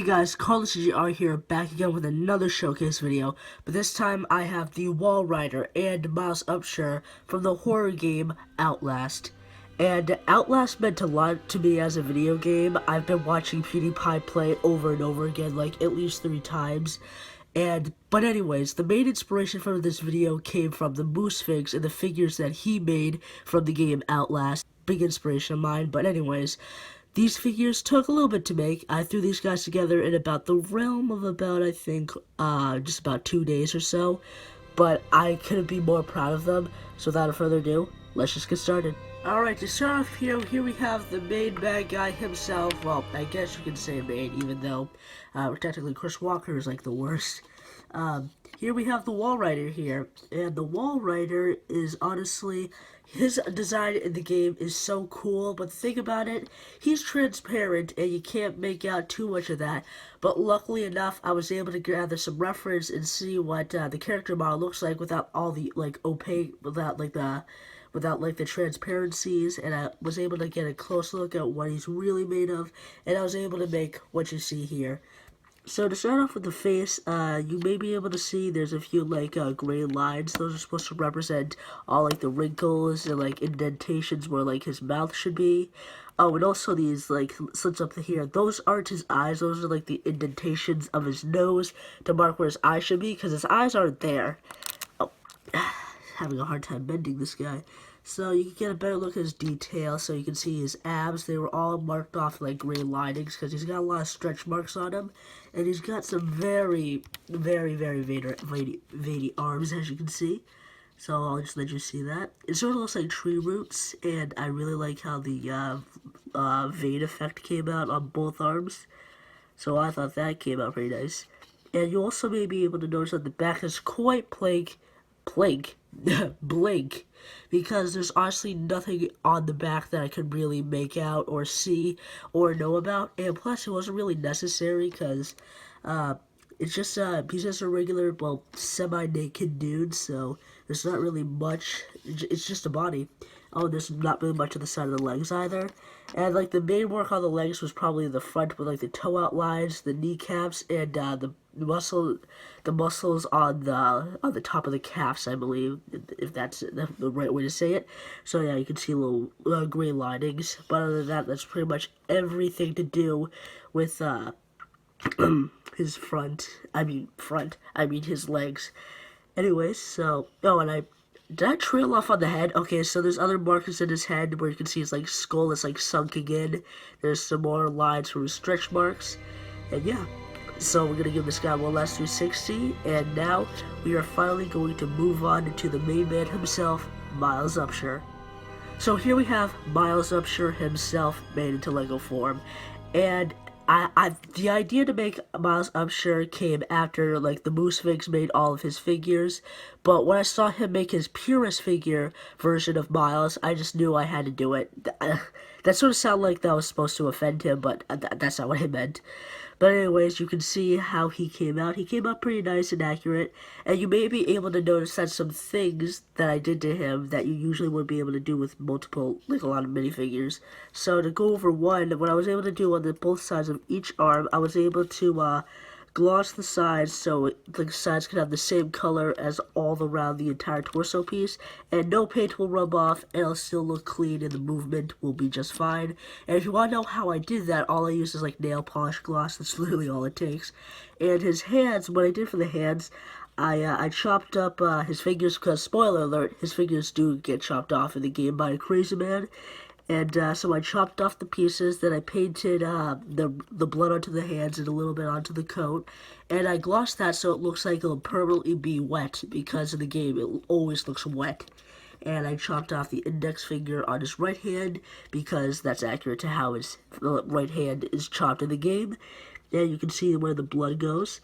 guys, Carlos GR here, back again with another showcase video, but this time I have the Wall Rider and Mouse Upshur from the horror game Outlast. And Outlast meant a lot to me as a video game. I've been watching PewDiePie play it over and over again, like at least 3 times. But anyways, the main inspiration for this video came from TheMooseFigs and the figures that he made from the game Outlast. Big inspiration of mine, but anyways, these figures took a little bit to make. I threw these guys together in about the realm of about, I think, just about 2 days or so. But I couldn't be more proud of them. So without further ado, let's just get started. Alright, to start off here we have the main bad guy himself. Well, I guess you can say main, even though technically Chris Walker is like the worst. Here we have the Wall Rider here, and the Wall Rider is honestly, his design in the game is so cool, but the thing about it, he's transparent and you can't make out too much of that, but luckily enough, I was able to gather some reference and see what the character model looks like without all the, like, opaque, without the transparencies, and I was able to get a close look at what he's really made of, and I was able to make what you see here. So to start off with the face, you may be able to see there's a few like gray lines. Those are supposed to represent all like the wrinkles and like indentations where like his mouth should be. Oh, and also these like slits up here. Those aren't his eyes. Those are like the indentations of his nose to mark where his eyes should be, because his eyes aren't there. Oh, having a hard time bending this guy. So you can get a better look at his detail, so you can see his abs. They were all marked off like gray linings because he's got a lot of stretch marks on him, and he's got some very veiny arms, as you can see. So I'll just let you see that. It sort of looks like tree roots, and I really like how the vein effect came out on both arms. So I thought that came out pretty nice. And you also may be able to notice that the back is quite blank, because there's honestly nothing on the back that I could really make out or see or know about, and plus it wasn't really necessary because it's just he's just a regular, well, semi-naked dude, so there's not really much. It's just a body. Oh, there's not really much on the side of the legs either. And like the main work on the legs was probably the front with like the toe outlines, the kneecaps, and the muscles on the top of the calves, I believe, if that's the right way to say it. So yeah, you can see little gray linings. But other than that, that's pretty much everything to do with his his legs. Anyways, so did I trail off on the head? Okay, so there's other markers in his head where you can see his like skull is like sunken in. There's some more lines from his stretch marks, and yeah. So we're gonna give this guy one last 360, and now we are finally going to move on to the main man himself, Miles Upshur. So here we have Miles Upshur himself made into Lego form, and the idea to make Miles Upshur came after like TheMooseFigs made all of his figures, but when I saw him make his purest figure version of Miles, I just knew I had to do it. That sort of sounded like that was supposed to offend him, but that's not what I meant. But anyways, you can see how he came out. He came out pretty nice and accurate, and you may be able to notice that some things that I did to him that you usually wouldn't be able to do with multiple, like a lot of minifigures. So to go over one, what I was able to do on both sides of each arm, I was able to gloss the sides so the sides could have the same color as all around the entire torso piece, and no paint will rub off, and it'll still look clean, and the movement will be just fine. And if you want to know how I did that, all I used is like nail polish gloss. That's literally all it takes. And his hands, what I did for the hands, I chopped up his fingers, because spoiler alert, his fingers do get chopped off in the game by a crazy man. And so I chopped off the pieces, then I painted the blood onto the hands and a little bit onto the coat, and I glossed that so it looks like it'll permanently be wet, because in the game it always looks wet. And I chopped off the index finger on his right hand, because that's accurate to how his right hand is chopped in the game. And you can see where the blood goes.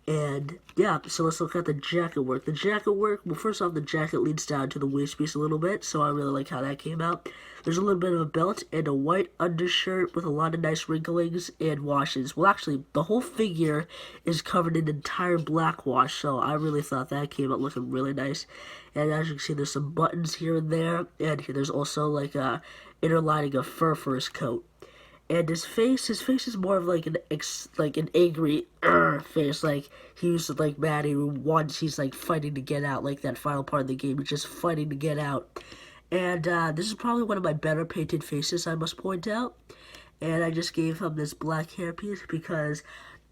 And yeah, so let's look at the jacket work. The jacket work, well, first off, the jacket leads down to the waist piece a little bit, so I really like how that came out. There's a little bit of a belt and a white undershirt with a lot of nice wrinklings and washes. Well, actually, the whole figure is covered in entire black wash, so I really thought that came out looking really nice. And as you can see, there's some buttons here and there, and there's also like a inner lining of fur for his coat. And his face is more of like like an angry face, like he's like mad. He wants, he's like fighting to get out, like that final part of the game. He's just fighting to get out. And this is probably one of my better painted faces, I must point out. And I just gave him this black hairpiece because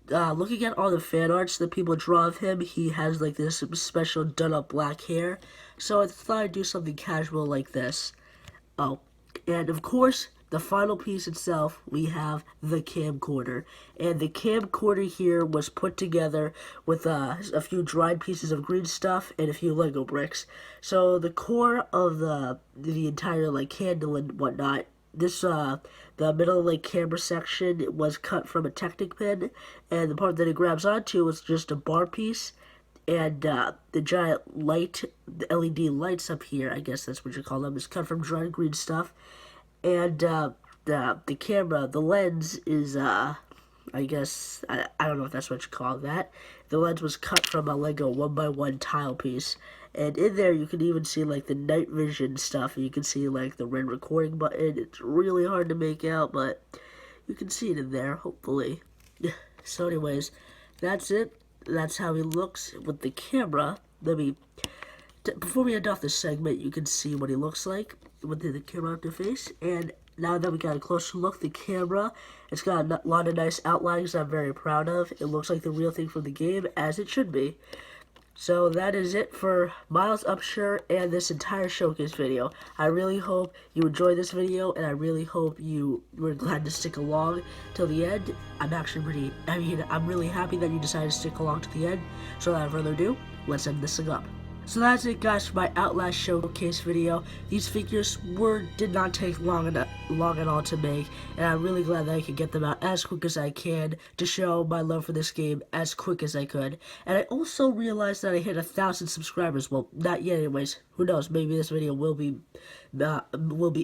looking at all the fan arts that people draw of him, he has like this special done up black hair. So I thought I'd do something casual like this. Oh, and of course, the final piece itself, we have the camcorder. And the camcorder here was put together with a few dried pieces of green stuff and a few Lego bricks. So the core of the entire like handle and whatnot, this the middle like camera section was cut from a Technic pin, and the part that it grabs onto was just a bar piece. And the giant light, the LED lights up here, I guess that's what you call them, is cut from dried green stuff. And the camera, the lens is I guess I don't know if that's what you call that. The lens was cut from a Lego 1x1 tile piece, and in there you can even see like the night vision stuff. You can see like the red recording button. It's really hard to make out, but you can see it in there, hopefully. So anyways, that's it. That's how he looks with the camera. Before we end off this segment, you can see what he looks like with the camera on the face. And now that we got a closer look, the camera, it's got a lot of nice outlines I'm very proud of. It looks like the real thing from the game, as it should be. So that is it for Miles Upshur and this entire showcase video. I really hope you enjoyed this video, and I really hope you were glad to stick along till the end. I'm really happy that you decided to stick along to the end. So without further ado, let's end this thing up. So that's it, guys, for my Outlast showcase video. These figures did not take long at all to make, and I'm really glad that I could get them out as quick as I can to show my love for this game as quick as I could. And I also realized that I hit 1,000 subscribers. Well, not yet, anyways. Who knows? Maybe this video will be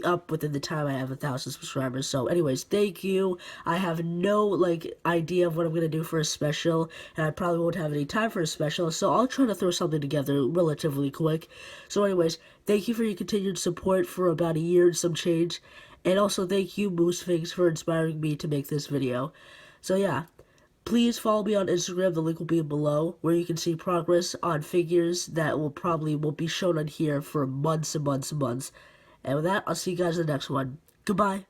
up within the time I have 1,000 subscribers. So, anyways, thank you. I have no idea of what I'm gonna do for a special, and I probably won't have any time for a special. So I'll try to throw something together relatively quick. So anyways, thank you for your continued support for about a year and some change, and also thank you TheMooseFigs for inspiring me to make this video. So yeah, please follow me on Instagram, the link will be below, where you can see progress on figures that won't be shown on here for months and months and months. And with that, I'll see you guys in the next one. Goodbye.